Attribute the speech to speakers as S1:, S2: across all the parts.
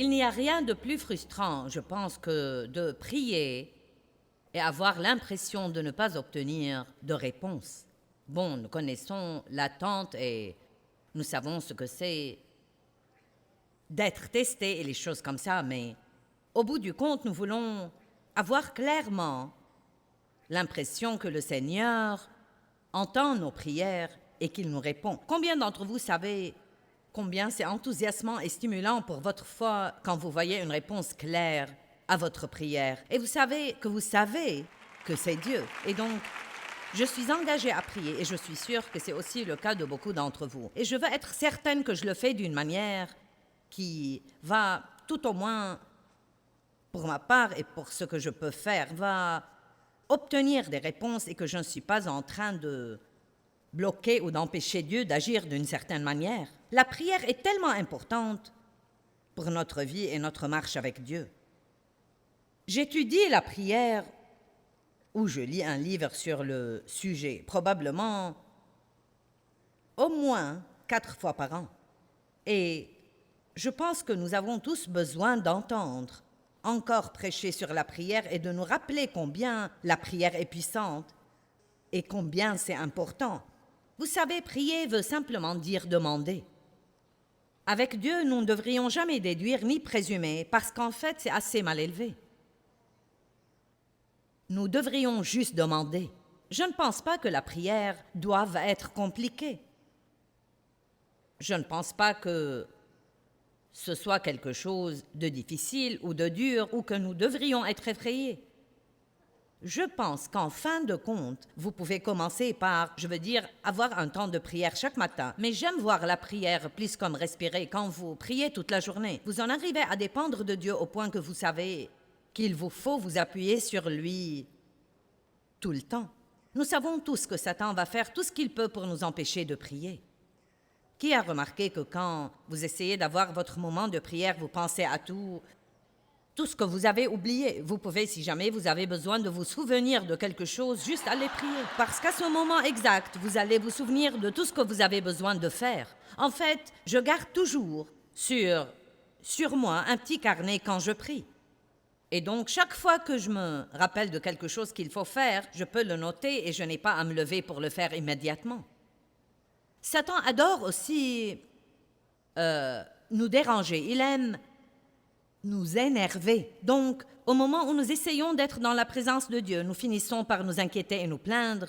S1: Il n'y a rien de plus frustrant, je pense, que de prier et avoir l'impression de ne pas obtenir de réponse. Bon, nous connaissons l'attente et nous savons ce que c'est d'être testé et les choses comme ça, mais au bout du compte, nous voulons avoir clairement l'impression que le Seigneur entend nos prières et qu'il nous répond. Combien d'entre vous savez combien c'est enthousiasmant et stimulant pour votre foi quand vous voyez une réponse claire à votre prière? Et vous savez que c'est Dieu. Et donc, je suis engagée à prier et je suis sûre que c'est aussi le cas de beaucoup d'entre vous. Et je veux être certaine que je le fais d'une manière qui va, tout au moins pour ma part et pour ce que je peux faire, va obtenir des réponses et que je ne suis pas en train de bloquer ou d'empêcher Dieu d'agir d'une certaine manière. La prière est tellement importante pour notre vie et notre marche avec Dieu. J'étudie la prière ou je lis un livre sur le sujet, probablement au moins 4 fois par an. Et je pense que nous avons tous besoin d'entendre encore prêcher sur la prière et de nous rappeler combien la prière est puissante et combien c'est important. Vous savez, prier veut simplement dire demander. Avec Dieu, nous ne devrions jamais déduire ni présumer, parce qu'en fait, c'est assez mal élevé. Nous devrions juste demander. Je ne pense pas que la prière doive être compliquée. Je ne pense pas que ce soit quelque chose de difficile ou de dur ou que nous devrions être effrayés. Je pense qu'en fin de compte, vous pouvez commencer par, avoir un temps de prière chaque matin. Mais j'aime voir la prière plus comme respirer quand vous priez toute la journée. Vous en arrivez à dépendre de Dieu au point que vous savez qu'il vous faut vous appuyer sur lui tout le temps. Nous savons tous que Satan va faire tout ce qu'il peut pour nous empêcher de prier. Qui a remarqué que quand vous essayez d'avoir votre moment de prière, vous pensez à tout ce que vous avez oublié? Vous pouvez, si jamais vous avez besoin de vous souvenir de quelque chose, juste aller prier. Parce qu'à ce moment exact, vous allez vous souvenir de tout ce que vous avez besoin de faire. En fait, je garde toujours sur moi un petit carnet quand je prie. Et donc, chaque fois que je me rappelle de quelque chose qu'il faut faire, je peux le noter et je n'ai pas à me lever pour le faire immédiatement. Satan adore aussi nous déranger. Il aime nous énerver. Donc, au moment où nous essayons d'être dans la présence de Dieu, nous finissons par nous inquiéter et nous plaindre,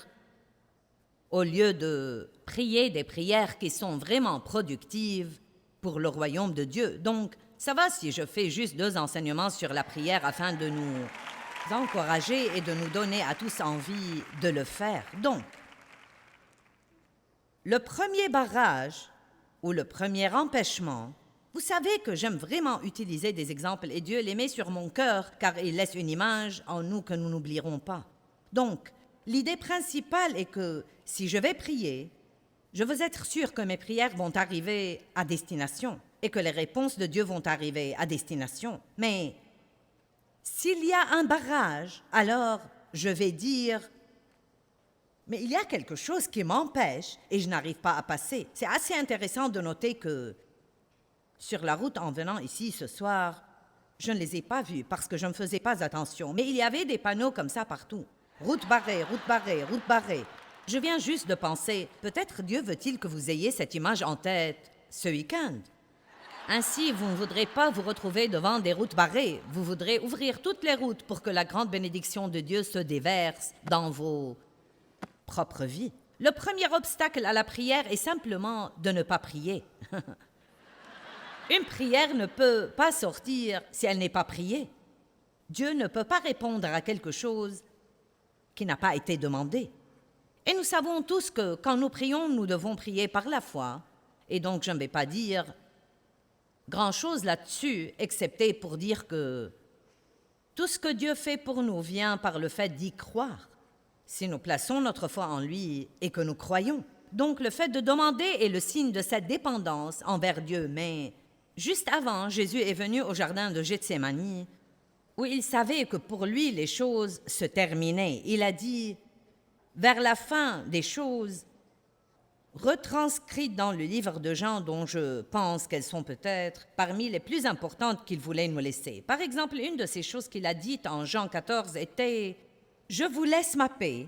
S1: au lieu de prier des prières qui sont vraiment productives pour le royaume de Dieu. Donc, ça va si je fais juste 2 enseignements sur la prière afin de nous encourager et de nous donner à tous envie de le faire. Donc, le premier barrage ou le premier empêchement, vous savez que j'aime vraiment utiliser des exemples et Dieu les met sur mon cœur car il laisse une image en nous que nous n'oublierons pas. Donc, l'idée principale est que si je vais prier, je veux être sûr que mes prières vont arriver à destination et que les réponses de Dieu vont arriver à destination. Mais s'il y a un barrage, alors je vais dire « Mais il y a quelque chose qui m'empêche et je n'arrive pas à passer. » C'est assez intéressant de noter que sur la route en venant ici ce soir, je ne les ai pas vus parce que je ne faisais pas attention. Mais il y avait des panneaux comme ça partout. Route barrée, route barrée, route barrée. Je viens juste de penser, peut-être Dieu veut-il que vous ayez cette image en tête ce week-end. Ainsi, vous ne voudrez pas vous retrouver devant des routes barrées. Vous voudrez ouvrir toutes les routes pour que la grande bénédiction de Dieu se déverse dans vos propres vies. Le premier obstacle à la prière est simplement de ne pas prier. Une prière ne peut pas sortir si elle n'est pas priée. Dieu ne peut pas répondre à quelque chose qui n'a pas été demandé. Et nous savons tous que quand nous prions, nous devons prier par la foi. Et donc, je ne vais pas dire grand-chose là-dessus, excepté pour dire que tout ce que Dieu fait pour nous vient par le fait d'y croire. Si nous plaçons notre foi en lui et que nous croyons. Donc, le fait de demander est le signe de cette dépendance envers Dieu. Mais juste avant, Jésus est venu au jardin de Gethsémani, où il savait que pour lui, les choses se terminaient. Il a dit, vers la fin des choses, retranscrites dans le livre de Jean, dont je pense qu'elles sont peut-être parmi les plus importantes qu'il voulait nous laisser. Par exemple, une de ces choses qu'il a dites en Jean 14 était « Je vous laisse ma paix,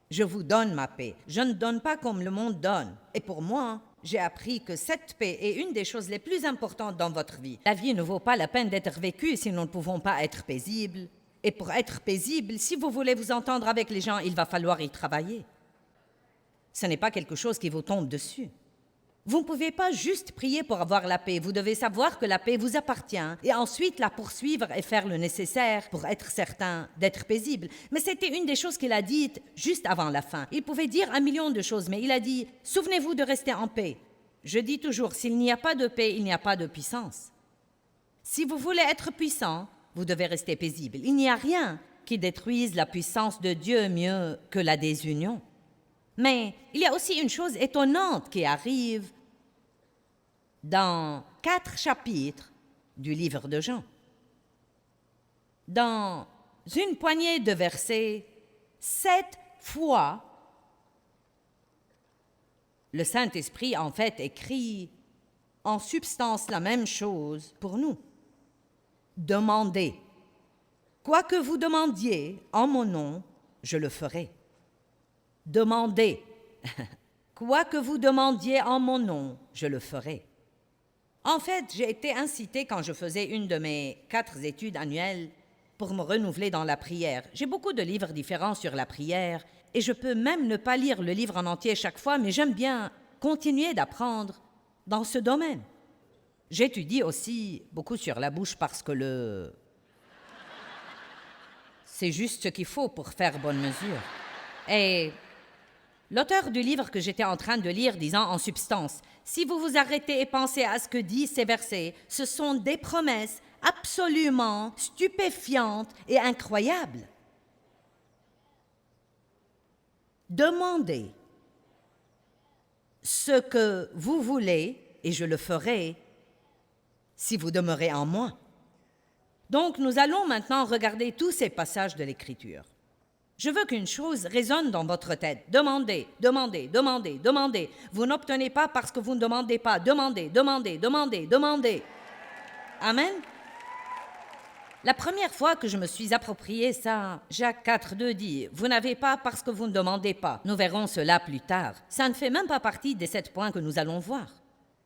S1: je vous donne ma paix. Je ne donne pas comme le monde donne. » Et pour moi, j'ai appris que cette paix est une des choses les plus importantes dans votre vie. La vie ne vaut pas la peine d'être vécue si nous ne pouvons pas être paisibles. Et pour être paisible, si vous voulez vous entendre avec les gens, il va falloir y travailler. Ce n'est pas quelque chose qui vous tombe dessus. Vous ne pouvez pas juste prier pour avoir la paix. Vous devez savoir que la paix vous appartient et ensuite la poursuivre et faire le nécessaire pour être certain d'être paisible. Mais c'était une des choses qu'il a dites juste avant la fin. Il pouvait dire 1 million de choses, mais il a dit « Souvenez-vous de rester en paix ». Je dis toujours, s'il n'y a pas de paix, il n'y a pas de puissance. Si vous voulez être puissant, vous devez rester paisible. Il n'y a rien qui détruise la puissance de Dieu mieux que la désunion. Mais il y a aussi une chose étonnante qui arrive dans 4 chapitres du livre de Jean. Dans une poignée de versets, 7 fois, le Saint-Esprit en fait écrit en substance la même chose pour nous. Demandez. Quoi que vous demandiez en mon nom, je le ferai. Demandez. Quoi que vous demandiez en mon nom, je le ferai. En fait, j'ai été incitée quand je faisais une de mes 4 études annuelles pour me renouveler dans la prière. J'ai beaucoup de livres différents sur la prière et je peux même ne pas lire le livre en entier chaque fois, mais j'aime bien continuer d'apprendre dans ce domaine. J'étudie aussi beaucoup sur la bouche parce que c'est juste ce qu'il faut pour faire bonne mesure. Et l'auteur du livre que j'étais en train de lire disant en substance, si vous vous arrêtez et pensez à ce que disent ces versets, ce sont des promesses absolument stupéfiantes et incroyables. Demandez ce que vous voulez et je le ferai si vous demeurez en moi. Donc, nous allons maintenant regarder tous ces passages de l'Écriture. Je veux qu'une chose résonne dans votre tête. Demandez, demandez, demandez, demandez. Vous n'obtenez pas parce que vous ne demandez pas. Demandez, demandez, demandez, demandez. Amen. La première fois que je me suis approprié ça, Jacques 4,2 dit « Vous n'avez pas parce que vous ne demandez pas. » Nous verrons cela plus tard. Ça ne fait même pas partie des 7 points que nous allons voir.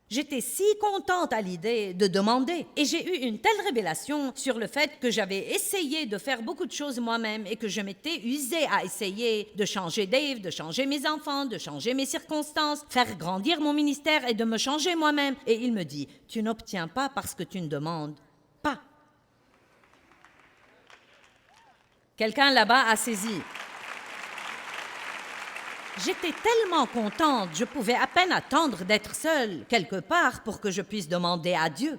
S1: J'étais si contente à l'idée de demander et j'ai eu une telle révélation sur le fait que j'avais essayé de faire beaucoup de choses moi-même et que je m'étais usée à essayer de changer Dave, de changer mes enfants, de changer mes circonstances, faire grandir mon ministère et de me changer moi-même. Et il me dit « Tu n'obtiens pas parce que tu ne demandes pas. » Quelqu'un là-bas a saisi. J'étais tellement contente, je pouvais à peine attendre d'être seule quelque part pour que je puisse demander à Dieu.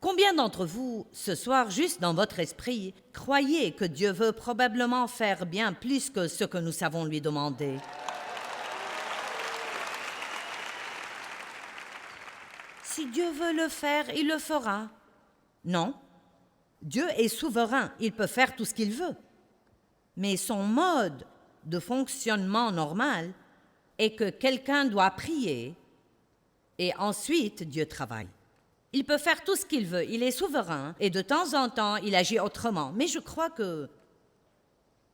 S1: Combien d'entre vous, ce soir, juste dans votre esprit, croyez que Dieu veut probablement faire bien plus que ce que nous savons lui demander? Si Dieu veut le faire, il le fera. Non. Dieu est souverain, il peut faire tout ce qu'il veut. Mais son mode de fonctionnement normal est que quelqu'un doit prier et ensuite Dieu travaille. Il peut faire tout ce qu'il veut, il est souverain et de temps en temps, il agit autrement. Mais je crois que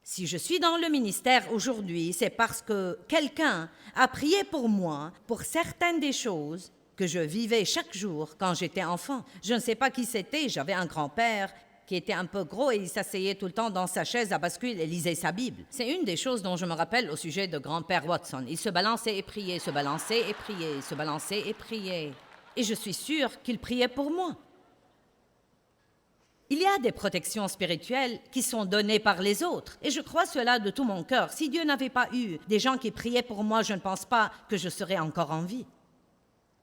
S1: si je suis dans le ministère aujourd'hui, c'est parce que quelqu'un a prié pour moi pour certaines des choses que je vivais chaque jour quand j'étais enfant. Je ne sais pas qui c'était, j'avais un grand-père qui était un peu gros et il s'asseyait tout le temps dans sa chaise à bascule et lisait sa Bible. C'est une des choses dont je me rappelle au sujet de grand-père Watson. Il se balançait et priait, se balançait et priait, se balançait et priait. Et je suis sûre qu'il priait pour moi. Il y a des protections spirituelles qui sont données par les autres. Et je crois cela de tout mon cœur. Si Dieu n'avait pas eu des gens qui priaient pour moi, je ne pense pas que je serais encore en vie.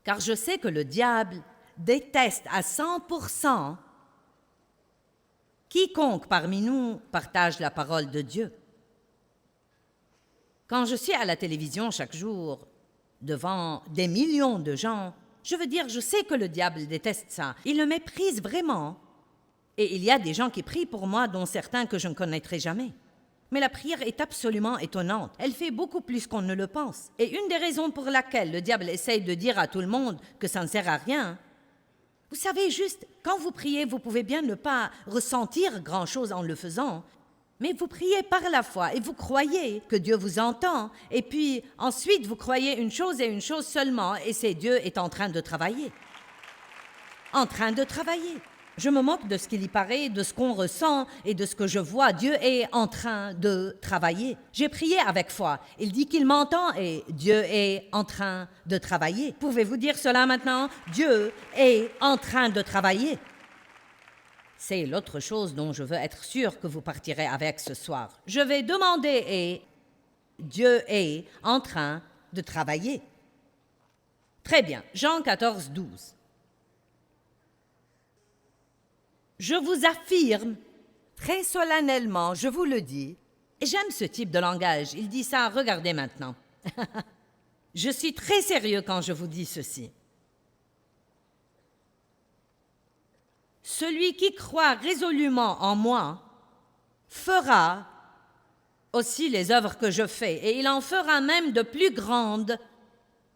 S1: Car je sais que le diable déteste à 100% quiconque parmi nous partage la parole de Dieu. Quand je suis à la télévision chaque jour, devant des millions de gens, je veux dire, je sais que le diable déteste ça. Il le méprise vraiment. Et il y a des gens qui prient pour moi, dont certains que je ne connaîtrai jamais. Mais la prière est absolument étonnante. Elle fait beaucoup plus qu'on ne le pense. Et une des raisons pour laquelle le diable essaye de dire à tout le monde que ça ne sert à rien, vous savez, juste, quand vous priez, vous pouvez bien ne pas ressentir grand-chose en le faisant, mais vous priez par la foi et vous croyez que Dieu vous entend, et puis ensuite vous croyez une chose et une chose seulement, et c'est Dieu est en train de travailler. En train de travailler. Je me moque de ce qu'il y paraît, de ce qu'on ressent et de ce que je vois. Dieu est en train de travailler. J'ai prié avec foi. Il dit qu'il m'entend et Dieu est en train de travailler. Pouvez-vous dire cela maintenant? Dieu est en train de travailler. C'est l'autre chose dont je veux être sûr que vous partirez avec ce soir. Je vais demander et Dieu est en train de travailler. Très bien. Jean 14, 12. Je vous affirme, très solennellement, je vous le dis, et j'aime ce type de langage, il dit ça, regardez maintenant. Je suis très sérieux quand je vous dis ceci. Celui qui croit résolument en moi fera aussi les œuvres que je fais, et il en fera même de plus grandes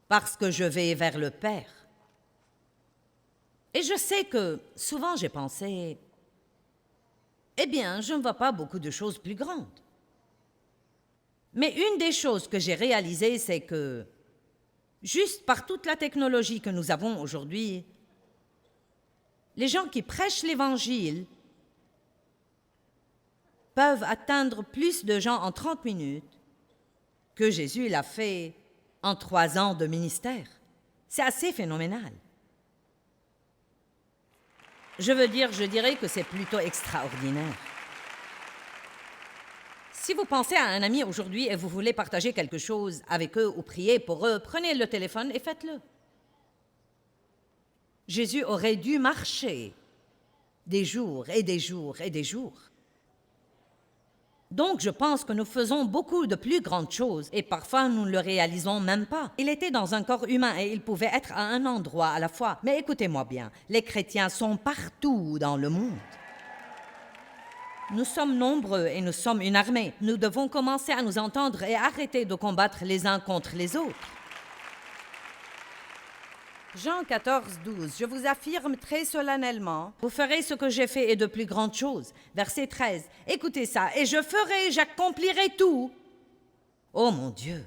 S1: parce que je vais vers le Père. Et je sais que souvent j'ai pensé, eh bien, je ne vois pas beaucoup de choses plus grandes. Mais une des choses que j'ai réalisées, c'est que, juste par toute la technologie que nous avons aujourd'hui, les gens qui prêchent l'Évangile peuvent atteindre plus de gens en 30 minutes que Jésus l'a fait en 3 ans de ministère. C'est assez phénoménal. Je dirais que c'est plutôt extraordinaire. Si vous pensez à un ami aujourd'hui et vous voulez partager quelque chose avec eux ou prier pour eux, prenez le téléphone et faites-le. Jésus aurait dû marcher des jours et des jours et des jours. Donc, je pense que nous faisons beaucoup de plus grandes choses et parfois nous ne le réalisons même pas. Il était dans un corps humain et il pouvait être à un endroit à la fois. Mais écoutez-moi bien, les chrétiens sont partout dans le monde. Nous sommes nombreux et nous sommes une armée. Nous devons commencer à nous entendre et arrêter de combattre les uns contre les autres. Jean 14, 12. Je vous affirme très solennellement, vous ferez ce que j'ai fait et de plus grandes choses. Verset 13. Écoutez ça. Et je ferai, j'accomplirai tout. Oh mon Dieu.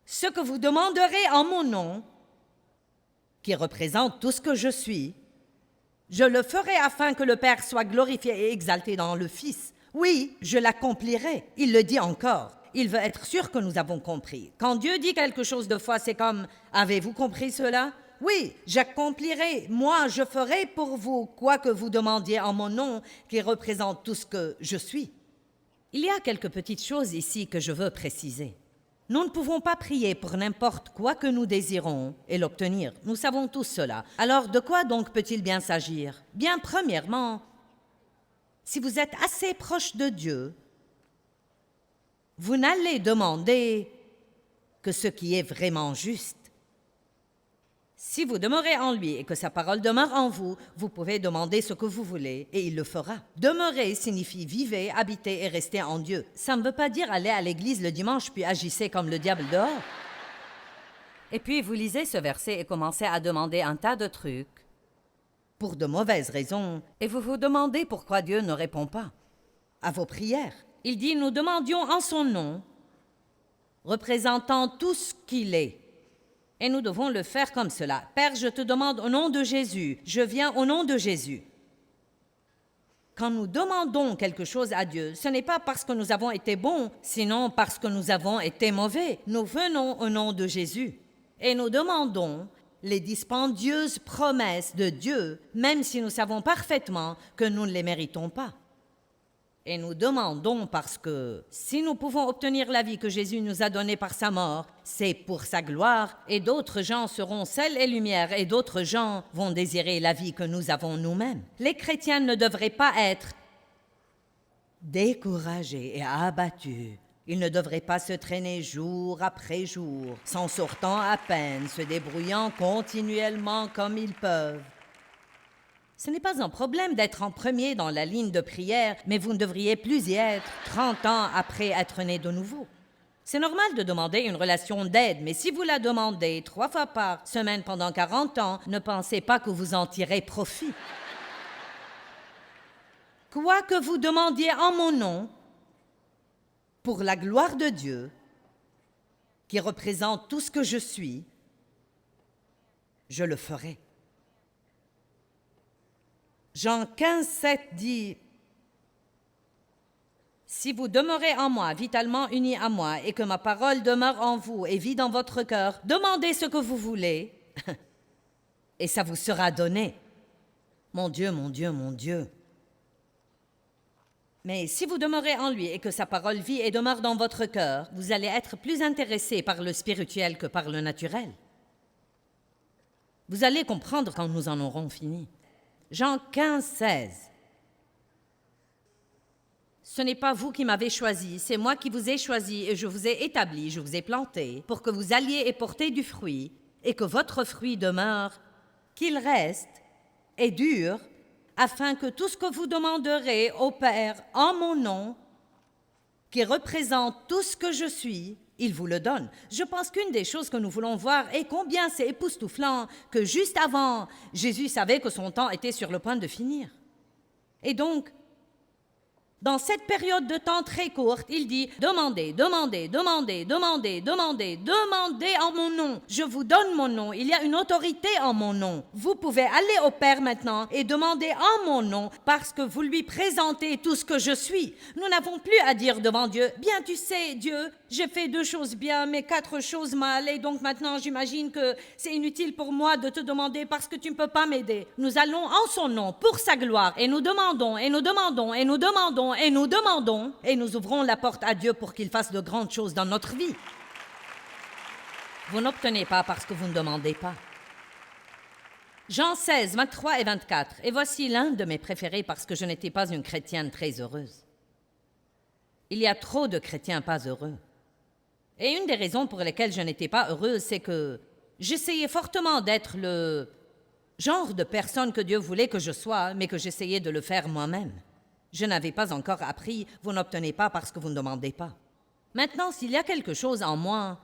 S1: Ce que vous demanderez en mon nom, qui représente tout ce que je suis, je le ferai afin que le Père soit glorifié et exalté dans le Fils. Oui, je l'accomplirai. Il le dit encore. Il veut être sûr que nous avons compris. Quand Dieu dit quelque chose de foi, c'est comme « Avez-vous compris cela? » Oui, j'accomplirai. Moi, je ferai pour vous quoi que vous demandiez en mon nom, qui représente tout ce que je suis. Il y a quelques petites choses ici que je veux préciser. Nous ne pouvons pas prier pour n'importe quoi que nous désirons et l'obtenir. Nous savons tous cela. Alors, de quoi donc peut-il bien s'agir? Bien, premièrement, si vous êtes assez proche de Dieu, vous n'allez demander que ce qui est vraiment juste. Si vous demeurez en lui et que sa parole demeure en vous, vous pouvez demander ce que vous voulez et il le fera. Demeurer signifie vivre, habiter et rester en Dieu. Ça ne veut pas dire aller à l'église le dimanche puis agissez comme le diable dehors. Et puis vous lisez ce verset et commencez à demander un tas de trucs pour de mauvaises raisons et vous vous demandez pourquoi Dieu ne répond pas à vos prières. Il dit, nous demandions en son nom, représentant tout ce qu'il est. Et nous devons le faire comme cela. Père, je te demande au nom de Jésus, je viens au nom de Jésus. Quand nous demandons quelque chose à Dieu, ce n'est pas parce que nous avons été bons, sinon parce que nous avons été mauvais. Nous venons au nom de Jésus et nous demandons les dispendieuses promesses de Dieu, même si nous savons parfaitement que nous ne les méritons pas. Et nous demandons parce que si nous pouvons obtenir la vie que Jésus nous a donnée par sa mort, c'est pour sa gloire, et d'autres gens seront sel et lumière, et d'autres gens vont désirer la vie que nous avons nous-mêmes. Les chrétiens ne devraient pas être découragés et abattus. Ils ne devraient pas se traîner jour après jour, s'en sortant à peine, se débrouillant continuellement comme ils peuvent. Ce n'est pas un problème d'être en premier dans la ligne de prière, mais vous ne devriez plus y être 30 ans après être né de nouveau. C'est normal de demander une relation d'aide, mais si vous la demandez 3 fois par semaine pendant 40 ans, ne pensez pas que vous en tirez profit. Quoi que vous demandiez en mon nom, pour la gloire de Dieu, qui représente tout ce que je suis, je le ferai. Jean 15, 7 dit « Si vous demeurez en moi, vitalement unis à moi, et que ma parole demeure en vous et vit dans votre cœur, demandez ce que vous voulez, et ça vous sera donné. » Mon Dieu, mon Dieu, mon Dieu. Mais si vous demeurez en lui et que sa parole vit et demeure dans votre cœur, vous allez être plus intéressé par le spirituel que par le naturel. Vous allez comprendre quand nous en aurons fini. Jean 15, 16. Ce n'est pas vous qui m'avez choisi, c'est moi qui vous ai choisi et je vous ai établi, je vous ai planté, pour que vous alliez et porter du fruit, et que votre fruit demeure, qu'il reste et dure, afin que tout ce que vous demanderez au Père en mon nom, qui représente tout ce que je suis, il vous le donne. Je pense qu'une des choses que nous voulons voir est combien c'est époustouflant que juste avant, Jésus savait que son temps était sur le point de finir. Et donc, dans cette période de temps très courte, il dit « Demandez, demandez, demandez, demandez, demandez, demandez en mon nom. Je vous donne mon nom. Il y a une autorité en mon nom. Vous pouvez aller au Père maintenant et demander en mon nom parce que vous lui présentez tout ce que je suis. Nous n'avons plus à dire devant Dieu « Bien, tu sais, Dieu, j'ai fait 2 choses bien, mais 4 choses mal, et donc maintenant j'imagine que c'est inutile pour moi de te demander parce que tu ne peux pas m'aider. » Nous allons en son nom, pour sa gloire, et nous demandons, et nous demandons, et nous demandons, et nous demandons, et nous ouvrons la porte à Dieu pour qu'il fasse de grandes choses dans notre vie. Vous n'obtenez pas parce que vous ne demandez pas. Jean 16, 23 et 24. Et voici l'un de mes préférés parce que je n'étais pas une chrétienne très heureuse. Il y a trop de chrétiens pas heureux. Et une des raisons pour lesquelles je n'étais pas heureuse, c'est que j'essayais fortement d'être le genre de personne que Dieu voulait que je sois, mais que j'essayais de le faire moi-même. Je n'avais pas encore appris, vous n'obtenez pas parce que vous ne demandez pas. Maintenant, s'il y a quelque chose en moi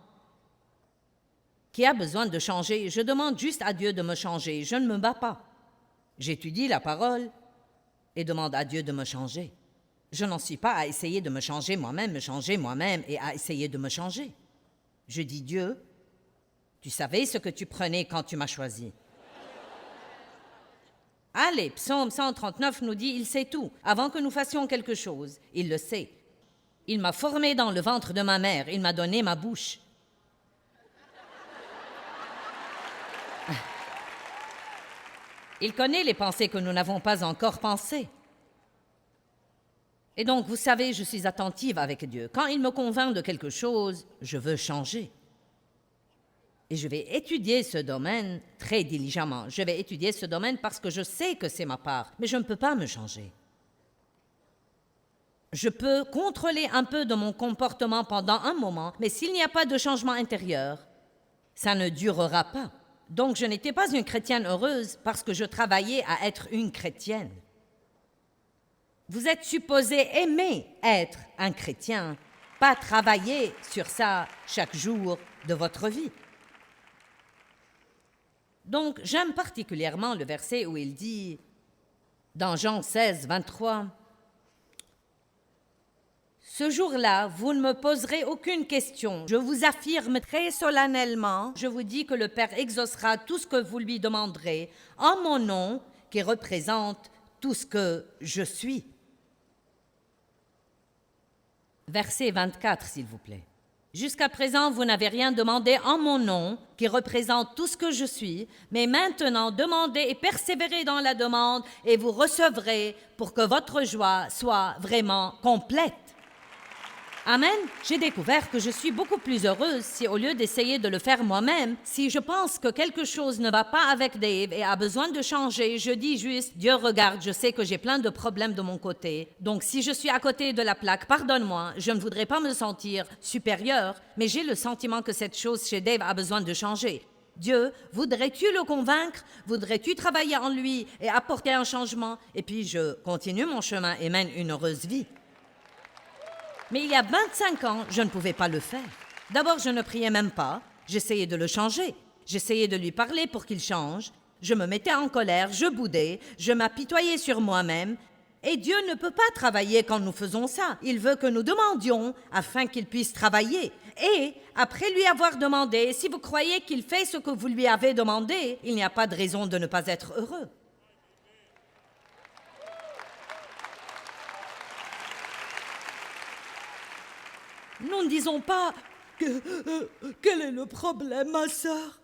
S1: qui a besoin de changer, je demande juste à Dieu de me changer. Je ne me bats pas. J'étudie la parole et demande à Dieu de me changer. Je n'en suis pas à essayer de me changer moi-même et à essayer de me changer. Je dis, Dieu, tu savais ce que tu prenais quand tu m'as choisi. Allez, Psaume 139 nous dit, il sait tout. Avant que nous fassions quelque chose, il le sait. Il m'a formé dans le ventre de ma mère, il m'a donné ma bouche. Il connaît les pensées que nous n'avons pas encore pensées. Et donc, vous savez, je suis attentive avec Dieu. Quand il me convainc de quelque chose, je veux changer. Et je vais étudier ce domaine très diligemment. Je vais étudier ce domaine parce que je sais que c'est ma part, mais je ne peux pas me changer. Je peux contrôler un peu de mon comportement pendant un moment, mais s'il n'y a pas de changement intérieur, ça ne durera pas. Donc, je n'étais pas une chrétienne heureuse parce que je travaillais à être une chrétienne. Vous êtes supposé aimer être un chrétien, pas travailler sur ça chaque jour de votre vie. Donc, j'aime particulièrement le verset où il dit, dans Jean 16, 23, « Ce jour-là, vous ne me poserez aucune question. Je vous affirme très solennellement, je vous dis que le Père exaucera tout ce que vous lui demanderez en mon nom, qui représente tout ce que je suis. » Verset 24, s'il vous plaît. « Jusqu'à présent, vous n'avez rien demandé en mon nom, qui représente tout ce que je suis, mais maintenant, demandez et persévérez dans la demande, et vous recevrez pour que votre joie soit vraiment complète. » Amen. J'ai découvert que je suis beaucoup plus heureuse si, au lieu d'essayer de le faire moi-même, si je pense que quelque chose ne va pas avec Dave et a besoin de changer, je dis juste, Dieu regarde, je sais que j'ai plein de problèmes de mon côté. Donc, si je suis à côté de la plaque, pardonne-moi, je ne voudrais pas me sentir supérieure, mais j'ai le sentiment que cette chose chez Dave a besoin de changer. Dieu, voudrais-tu le convaincre? Voudrais-tu travailler en lui et apporter un changement? Et puis je continue mon chemin et mène une heureuse vie. Mais il y a 25 ans, je ne pouvais pas le faire. D'abord, je ne priais même pas. J'essayais de le changer. J'essayais de lui parler pour qu'il change. Je me mettais en colère, je boudais, je m'apitoyais sur moi-même. Et Dieu ne peut pas travailler quand nous faisons ça. Il veut que nous demandions afin qu'il puisse travailler. Et, après lui avoir demandé, si vous croyez qu'il fait ce que vous lui avez demandé, il n'y a pas de raison de ne pas être heureux. Nous ne disons pas quel est le problème, ma sœur?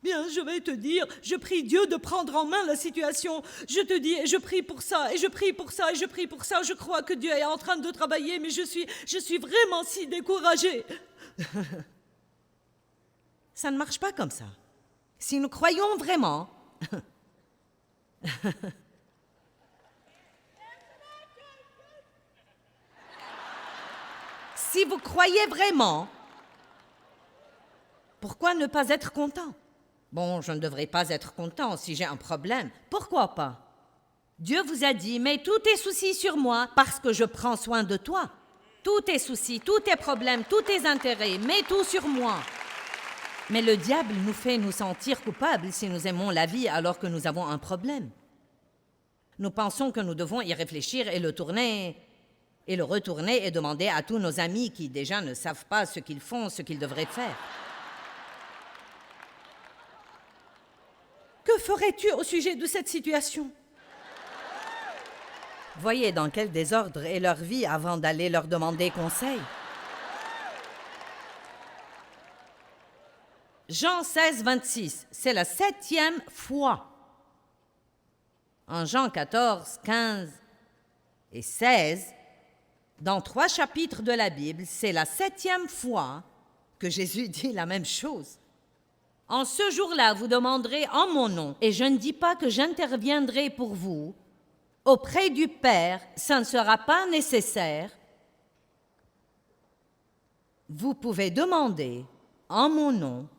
S1: Bien, je vais te dire, je prie Dieu de prendre en main la situation. Je te dis, et je prie pour ça, et je prie pour ça, et je prie pour ça. Je crois que Dieu est en train de travailler, mais je suis vraiment si découragée. Ça ne marche pas comme ça. Si nous croyons vraiment... Si vous croyez vraiment, pourquoi ne pas être content? Bon, je ne devrais pas être content si j'ai un problème. Pourquoi pas? Dieu vous a dit, mets tous tes soucis sur moi parce que je prends soin de toi. Tous tes soucis, tous tes problèmes, tous tes intérêts, mets tout sur moi. Mais le diable nous fait nous sentir coupables si nous aimons la vie alors que nous avons un problème. Nous pensons que nous devons y réfléchir et le tourner, et le retourner et demander à tous nos amis qui déjà ne savent pas ce qu'ils font, ce qu'ils devraient faire. Que ferais-tu au sujet de cette situation? Voyez dans quel désordre est leur vie avant d'aller leur demander conseil. Jean 16, 26, c'est la 7e fois. En Jean 14, 15 et 16, dans 3 chapitres de la Bible, c'est la 7e fois que Jésus dit la même chose. En ce jour-là, vous demanderez en mon nom, et je ne dis pas que j'interviendrai pour vous, auprès du Père, ça ne sera pas nécessaire. Vous pouvez demander en mon nom,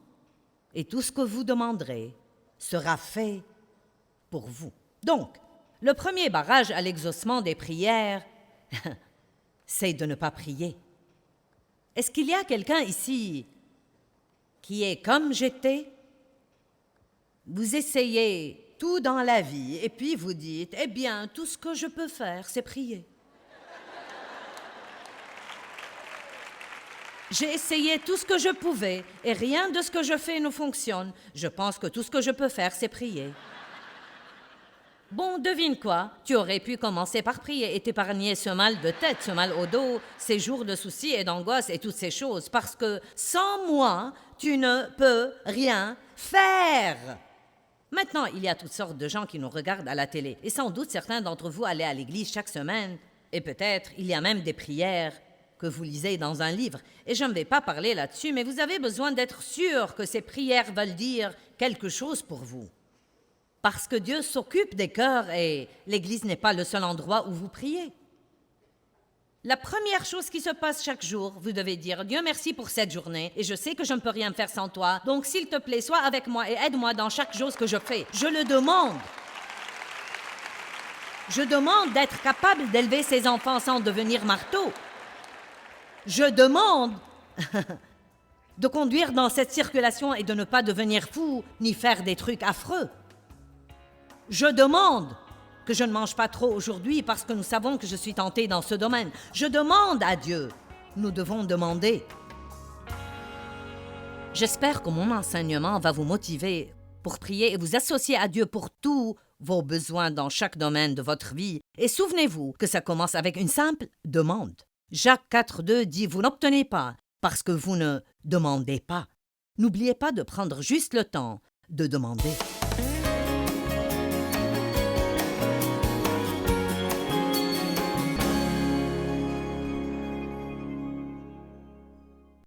S1: et tout ce que vous demanderez sera fait pour vous. Donc, le premier barrage à l'exaucement des prières, c'est de ne pas prier. Est-ce qu'il y a quelqu'un ici qui est comme j'étais? Vous essayez tout dans la vie et puis vous dites, eh bien, tout ce que je peux faire, c'est prier. J'ai essayé tout ce que je pouvais et rien de ce que je fais ne fonctionne. Je pense que tout ce que je peux faire, c'est prier. Bon, devine quoi? Tu aurais pu commencer par prier et t'épargner ce mal de tête, ce mal au dos, ces jours de soucis et d'angoisse et toutes ces choses, parce que sans moi, tu ne peux rien faire. Maintenant, il y a toutes sortes de gens qui nous regardent à la télé, et sans doute certains d'entre vous allez à l'église chaque semaine, et peut-être il y a même des prières que vous lisez dans un livre. Et je ne vais pas parler là-dessus, mais vous avez besoin d'être sûr que ces prières veulent dire quelque chose pour vous. Parce que Dieu s'occupe des cœurs et l'Église n'est pas le seul endroit où vous priez. La première chose qui se passe chaque jour, vous devez dire « Dieu, merci pour cette journée et je sais que je ne peux rien faire sans toi. Donc, s'il te plaît, sois avec moi et aide-moi dans chaque chose que je fais. Je le demande. Je demande d'être capable d'élever ses enfants sans devenir marteau. Je demande de conduire dans cette circulation et de ne pas devenir fou ni faire des trucs affreux. Je demande que je ne mange pas trop aujourd'hui parce que nous savons que je suis tentée dans ce domaine. Je demande à Dieu. Nous devons demander. J'espère que mon enseignement va vous motiver pour prier et vous associer à Dieu pour tous vos besoins dans chaque domaine de votre vie. Et souvenez-vous que ça commence avec une simple demande. Jacques 4,2 dit « Vous n'obtenez pas parce que vous ne demandez pas. » N'oubliez pas de prendre juste le temps de demander.